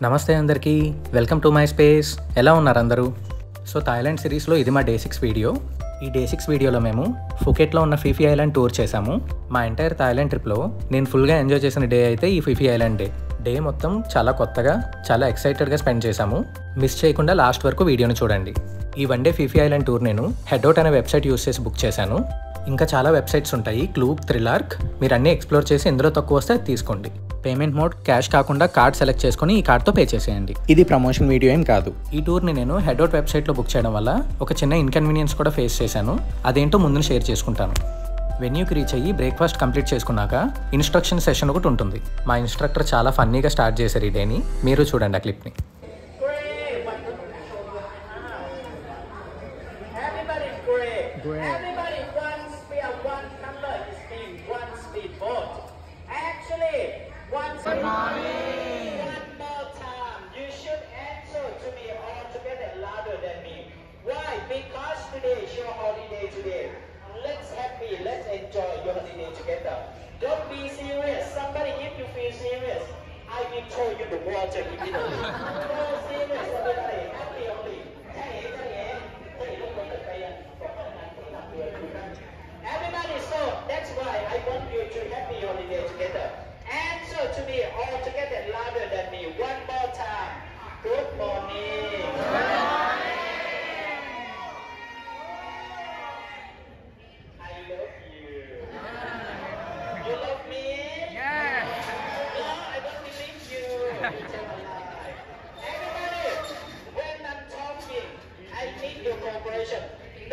నమస్తే అందరికీ, welcome to my space. ఎలా ఉన్నారు అందరూ? సో థాయిలాండ్ సిరీస్లో ఇది మా డే 6 వీడియో. ఈ డే 6 వీడియోలో మేము ఫుకెట్లో ఉన్న ఫిఫీ ఐలాండ్ టూర్ చేశాము. మా ఎంటైర్ థాయిలాండ్ ట్రిప్లో నేను ఫుల్గా ఎంజాయ్ చేసిన డే అయితే ఈ ఫిఫీ ఐలాండ్ డే మొత్తం చాలా కొత్తగా, చాలా ఎక్సైటెడ్గా స్పెండ్ చేశాము. మిస్ చేయకుండా లాస్ట్ వరకు వీడియోని చూడండి. ఈ వన్ డే ఫిఫీ ఐలాండ్ టూర్ నేను హెడ్అవుట్ అనే వెబ్సైట్ యూస్ చేసి బుక్ చేశాను. ఇంకా చాలా వెబ్సైట్స్ ఉంటాయి, క్లూక్, థ్రిలార్క్. మీరు అన్నీ ఎక్స్ప్లోర్ చేసి ఎందులో తక్కువ వస్తే అది తీసుకోండి. పేమెంట్ మోడ్ క్యాష్ కాకుండా కార్డ్ సెలెక్ట్ చేసుకుని ఈ కార్డ్తో పే చేసేయండి. ఇది ప్రమోషన్ వీడియో ఏం కాదు. ఈ టూర్ని నేను హెడ్అవుట్ వెబ్సైట్లో బుక్ చేయడం వల్ల ఒక చిన్న ఇన్కన్వీనియన్స్ కూడా ఫేస్ చేశాను. అదేంటో ముందు షేర్ చేసుకుంటాను. వెన్యూకి రీచ్ అయ్యి బ్రేక్ఫాస్ట్ కంప్లీట్ చేసుకున్నాక ఇన్స్ట్రక్షన్ సెషన్ ఒకటి ఉంటుంది. మా ఇన్స్ట్రక్టర్ చాలా ఫన్నీగా స్టార్ట్ చేశారు ఈ డేని. మీరు చూడండి ఆ క్లిప్ని. Good morning. One more time. You should answer to me all together louder than me. Why? Because today is your holiday today. Let's happy. Let's enjoy your holiday together. Don't be serious. Somebody if you feel serious, I will throw you the water immediately. No serious. Everybody happy only. Everybody, so that's why I want you to happy holiday together. Answer to me all together louder than me. One more time. Good morning. Good morning. I love you. You love me? Yes. No, I don't believe you. You tell a lie. Everybody, when I'm talking, I need your cooperation.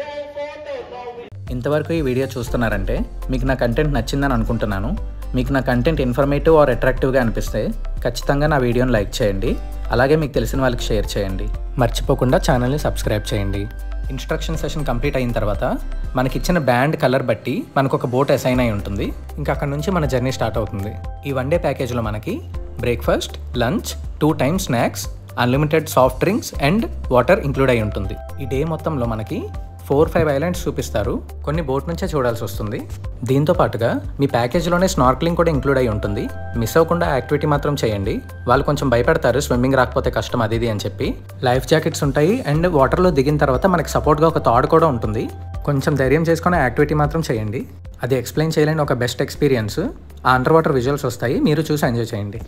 No photo, no video. ఇంతవరకు ఈ video చూస్తున్నారంటే మీకు నా content నచ్చిందని అనుకుంటున్నాను. మీకు నా content informative are అట్రాక్టివ్గా అనిపిస్తే ఖచ్చితంగా నా వీడియోని లైక్ చేయండి. అలాగే మీకు తెలిసిన వాళ్ళకి షేర్ చేయండి. మర్చిపోకుండా ఛానల్ని సబ్స్క్రైబ్ చేయండి. ఇన్స్ట్రక్షన్ సెషన్ కంప్లీట్ అయిన తర్వాత మనకిచ్చిన బ్యాండ్ కలర్ బట్టి మనకు ఒక బోట్ అసైన్ అయి ఉంటుంది. ఇంకా అక్కడ నుంచి మన జర్నీ స్టార్ట్ అవుతుంది. ఈ వన్ డే ప్యాకేజ్లో మనకి breakfast, lunch, 2 times snacks, unlimited soft drinks and water include అయి ఉంటుంది. ఈ డే మొత్తంలో మనకి 4-5 ఐలాండ్స్ చూపిస్తారు. కొన్ని బోట్ నుంచే చూడాల్సి వస్తుంది. దీంతో పాటుగా మీ ప్యాకేజ్లోనే స్నార్క్లింగ్ కూడా ఇంక్లూడ్ అయి ఉంటుంది. మిస్ అవ్వకుండా యాక్టివిటీ మాత్రం చేయండి. వాళ్ళు కొంచెం భయపడతారు స్విమ్మింగ్ రాకపోతే కష్టం అది అని చెప్పి. లైఫ్ జాకెట్స్ ఉంటాయి అండ్ వాటర్లో దిగిన తర్వాత మనకి సపోర్ట్గా ఒక తాడు కూడా ఉంటుంది. కొంచెం ధైర్యం చేసుకుని యాక్టివిటీ మాత్రం చేయండి. అది ఎక్స్ప్లెయిన్ చేయలేని ఒక బెస్ట్ ఎక్స్పీరియన్స్. ఆ అండర్ వాటర్ విజువల్స్ వస్తాయి, మీరు చూసి ఎంజాయ్ చేయండి.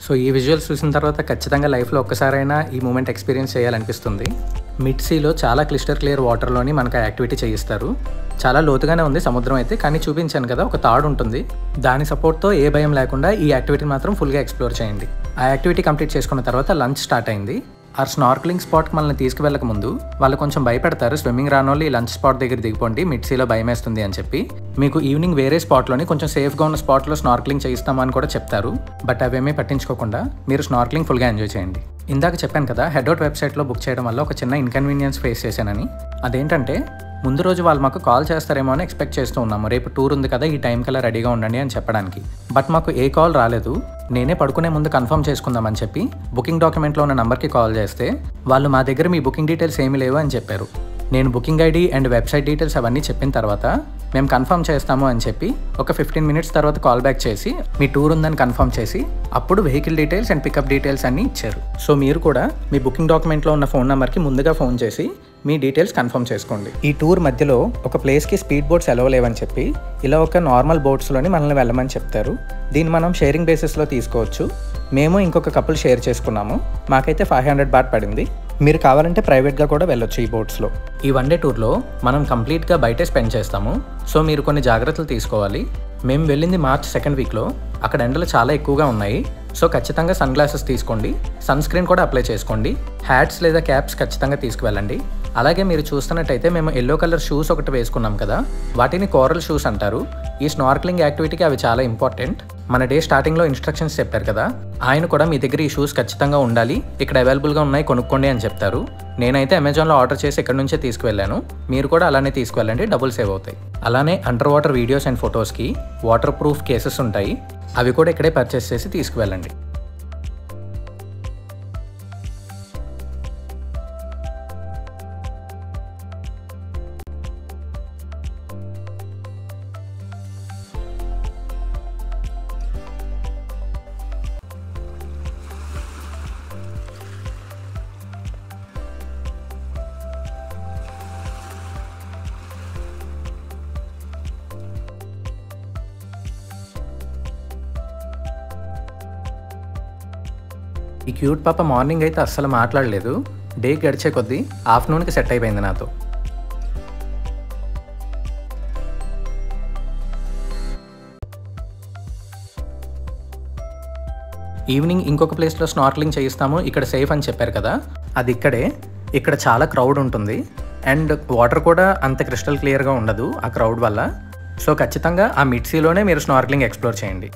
సో ఈ విజువల్స్ చూసిన తర్వాత ఖచ్చితంగా లైఫ్లో ఒక్కసారైనా ఈ మూమెంట్ ఎక్స్పీరియన్స్ చేయాలనిపిస్తుంది. మిడ్ సీలో చాలా క్లియర్ వాటర్లోని మనకు ఆ యాక్టివిటీ చేయిస్తారు. చాలా లోతుగానే ఉంది సముద్రం అయితే, కానీ చూపించాను కదా ఒక తాడు ఉంటుంది. దాని సపోర్ట్తో ఏ భయం లేకుండా ఈ యాక్టివిటీ మాత్రం ఫుల్గా ఎక్స్ప్లోర్ చేయండి. ఆ యాక్టివిటీ కంప్లీట్ చేసుకున్న తర్వాత లంచ్ స్టార్ట్ అయింది. ఆ స్నార్క్లింగ్ స్పాట్కి మనల్ని తీసుకువెళ్ళక ముందు వాళ్ళు కొంచెం భయపెడతారు, స్విమ్మింగ్ రానోళ్ళు ఈ లంచ్ స్పాట్ దగ్గర దిగిపోండి, మిడ్ సీలో భయం వేస్తుంది అని చెప్పి. మీకు ఈవినింగ్ వేరే స్పాట్లోని కొంచెం సేఫ్గా ఉన్న స్పాట్లో స్నార్క్లింగ్ చేయిస్తామని కూడా చెప్తారు. బట్ అవేమీ పట్టించుకోకుండా మీరు స్నార్క్లింగ్ ఫుల్గా ఎంజాయ్ చేయండి. ఇందాక చెప్పాను కదా, హెడ్అవుట్ వెబ్సైట్లో బుక్ చేయడం వల్ల ఒక చిన్న ఇన్కన్వీనియన్స్ ఫేస్ చేశానని. అదేంటంటే ముందు రోజు వాళ్ళు మాకు కాల్ చేస్తారేమో అని ఎక్స్పెక్ట్ చేస్తూ ఉన్నాము, రేపు టూర్ ఉంది కదా ఈ టైం కల్లా రెడీగా ఉండండి అని చెప్పడానికి. బట్ మాకు ఏ కాల్ రాలేదు. నేనే పడుకునే ముందు కన్ఫర్మ్ చేసుకుందామని చెప్పి బుకింగ్ డాక్యుమెంట్లో ఉన్న నెంబర్కి కాల్ చేస్తే వాళ్ళు మా దగ్గర మీ బుకింగ్ డీటెయిల్స్ ఏమీ లేవు అని చెప్పారు. నేను booking ID and website details అవన్నీ చెప్పిన తర్వాత మేము కన్ఫర్మ్ చేస్తాము అని చెప్పి ఒక 15 మినిట్స్ తర్వాత కాల్ బ్యాక్ చేసి మీ టూర్ ఉందని కన్ఫర్మ్ చేసి అప్పుడు vehicle details and pickup details అన్నీ ఇచ్చారు. సో మీరు కూడా మీ బుకింగ్ డాక్యుమెంట్లో ఉన్న ఫోన్ నెంబర్కి ముందుగా ఫోన్ చేసి మీ డీటెయిల్స్ కన్ఫర్మ్ చేసుకోండి. ఈ టూర్ మధ్యలో ఒక ప్లేస్కి స్పీడ్ బోట్స్ అలౌ లేవని చెప్పి ఇలా ఒక నార్మల్ బోట్స్లోని మనల్ని వెళ్ళమని చెప్తారు. దీన్ని మనం షేరింగ్ బేసిస్లో తీసుకోవచ్చు. మేము ఇంకొక కపుల్ షేర్ చేసుకున్నాము. మాకైతే 500 బాట్ పడింది. మీరు కావాలంటే ప్రైవేట్గా కూడా వెళ్ళొచ్చు ఈ బోట్స్లో. ఈ వన్ డే టూర్లో మనం కంప్లీట్గా బయటే స్పెండ్ చేస్తాము. సో మీరు కొన్ని జాగ్రత్తలు తీసుకోవాలి. మేము వెళ్ళింది మార్చ్ 2nd వీక్లో. అక్కడ ఎండలు చాలా ఎక్కువగా ఉన్నాయి. సో ఖచ్చితంగా సన్ గ్లాసెస్ తీసుకోండి, సన్ స్క్రీన్ కూడా అప్లై చేసుకోండి, హ్యాట్స్ లేదా క్యాప్స్ ఖచ్చితంగా తీసుకువెళ్ళండి. అలాగే మీరు చూస్తున్నట్టయితే మేము ఎల్లో కలర్ షూస్ ఒకటి వేసుకున్నాం కదా, వాటిని కోరల్ షూస్ అంటారు. ఈ స్నార్క్లింగ్ యాక్టివిటీకి అవి చాలా ఇంపార్టెంట్. మన డే స్టార్టింగ్లో ఇన్స్ట్రక్షన్స్ చెప్పారు కదా, ఆయన కూడా మీ దగ్గర ఈ షూస్ ఖచ్చితంగా ఉండాలి, ఇక్కడ అవైలబుల్గా ఉన్నాయి కొనుక్కోండి అని చెప్తారు. నేనైతే అమెజాన్లో ఆర్డర్ చేసి ఇక్కడ నుంచే తీసుకువెళ్ళాను. మీరు కూడా అలానే తీసుకువెళ్ళండి, డబుల్ సేవ్ అవుతాయి. అలానే అండర్ వాటర్ వీడియోస్ అండ్ ఫొటోస్కి వాటర్ ప్రూఫ్ కేసెస్ ఉంటాయి, అవి కూడా ఇక్కడే పర్చేస్ చేసి తీసుకువెళ్ళండి. ఈ క్యూట్ పాప మార్నింగ్ అయితే అస్సలు మాట్లాడలేదు. డే గడిచే కొద్దీ ఆఫ్టర్నూన్కి సెట్ అయిపోయింది నాతో. ఈవినింగ్ ఇంకొక ప్లేస్లో స్నార్క్లింగ్ చేయిస్తాము, ఇక్కడ సేఫ్ అని చెప్పారు కదా, అది ఇక్కడే. ఇక్కడ చాలా క్రౌడ్ ఉంటుంది అండ్ వాటర్ కూడా అంత క్రిస్టల్ క్లియర్గా ఉండదు ఆ క్రౌడ్ వల్ల. సో ఖచ్చితంగా ఆ మిడ్ సీలోనే మీరు స్నార్క్లింగ్ ఎక్స్ప్లోర్ చేయండి.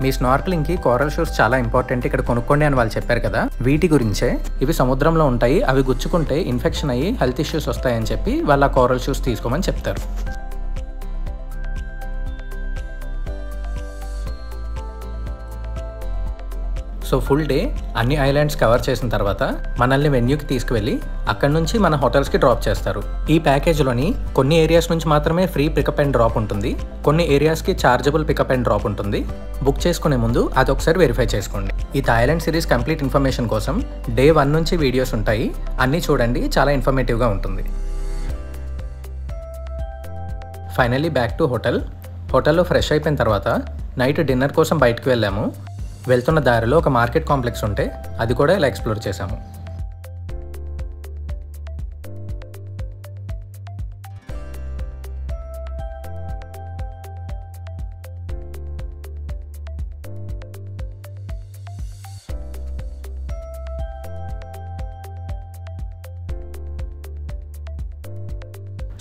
మీ స్నార్క్లింగ్కి కోరల్ షూస్ చాలా ఇంపార్టెంట్, ఇక్కడ కొనుక్కోండి అని వాళ్ళు చెప్పారు కదా, వీటి గురించే. ఇవి సముద్రంలో ఉంటాయి, అవి గుచ్చుకుంటే ఇన్ఫెక్షన్ అయ్యి హెల్త్ ఇష్యూస్ వస్తాయని చెప్పి వాళ్ళ కోరల్ షూస్ తీసుకోమని చెప్తారు. సో ఫుల్ డే అన్ని ఐలాండ్స్ కవర్ చేసిన తర్వాత మనల్ని వెన్యూకి తీసుకువెళ్ళి అక్కడి నుంచి మన హోటల్స్కి డ్రాప్ చేస్తారు. ఈ ప్యాకేజ్లోని కొన్ని ఏరియాస్ నుంచి మాత్రమే ఫ్రీ పికప్ అండ్ డ్రాప్ ఉంటుంది, కొన్ని ఏరియాస్కి చార్జబుల్ పికప్ అండ్ డ్రాప్ ఉంటుంది. బుక్ చేసుకునే ముందు అది ఒకసారి వెరిఫై చేసుకోండి. ఈ థాయిలాండ్ సిరీస్ కంప్లీట్ ఇన్ఫర్మేషన్ కోసం డే 1 నుంచి వీడియోస్ ఉంటాయి, అన్నీ చూడండి, చాలా ఇన్ఫర్మేటివ్గా ఉంటుంది. Finally back to hotel. హోటల్లో ఫ్రెష్ అయిపోయిన తర్వాత నైట్ డిన్నర్ కోసం బయటకు వెళ్ళాము. వెళ్తున్న దారిలో ఒక మార్కెట్ కాంప్లెక్స్ ఉంటే అది కూడా ఇలా ఎక్స్ప్లోర్ చేశాము.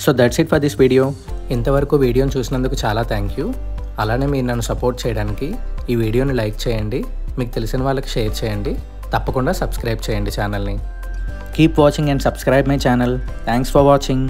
So that's it for this video. ఇంతవరకు వీడియోని చూసినందుకు చాలా థ్యాంక్ యూ. అలానే మీరు నన్ను సపోర్ట్ చేయడానికి ఈ వీడియోని లైక్ చేయండి, మీకు తెలిసిన వాళ్ళకి షేర్ చేయండి, తప్పకుండా సబ్స్క్రైబ్ చేయండి ఛానల్ని. Keep watching and subscribe my channel. Thanks for watching.